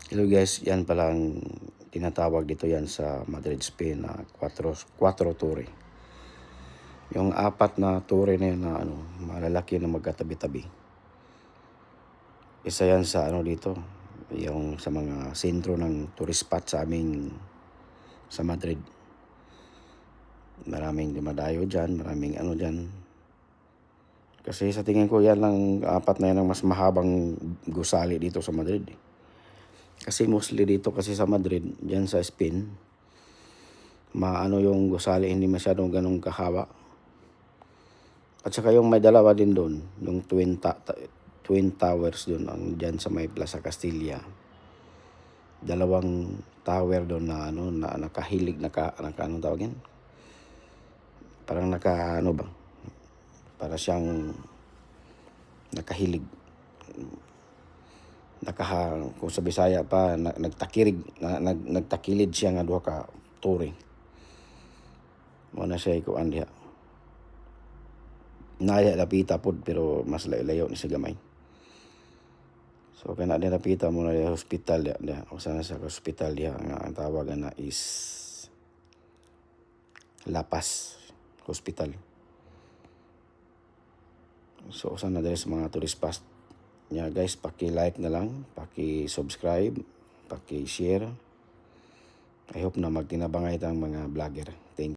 Hello guys, yan pala ang tinatawag dito yan sa Madrid, Spain na Quattro Torre. Yung apat na torre na yan na malalaki na magkatabi-tabi. Isa yan sa dito, yung sa mga sentro ng tourist spot sa aming sa Madrid. Maraming dumadayo dyan, maraming dyan. Kasi sa tingin ko yan lang apat na yan ang mas mahabang gusali dito sa Madrid. Kasi mostly dito kasi sa Madrid, dyan sa Spain, yung gusali hindi masyadong ganong kahaba. At saka yung may dalawa din doon, yung Twin Towers doon, ang dyan sa may Plaza Castilla. Dalawang tower doon na na nakahilig, anong tawag yan? Parang para siyang nakahilig. Kung sa Bisaya pa, nagtakilid siya nga duha ka torre. Muna siya ikuan diha. Naya lapita pod pero mas layo ni sa gamay. So kana din napita mo na hospital diha. O sana sa hospital diha nga ang tawag na is La Paz Hospital. So sana dahil sa mga tourist spot niya guys, paki-like na lang, paki-subscribe, paki-share. I hope na magtinabangay tang mga vlogger. Thank you.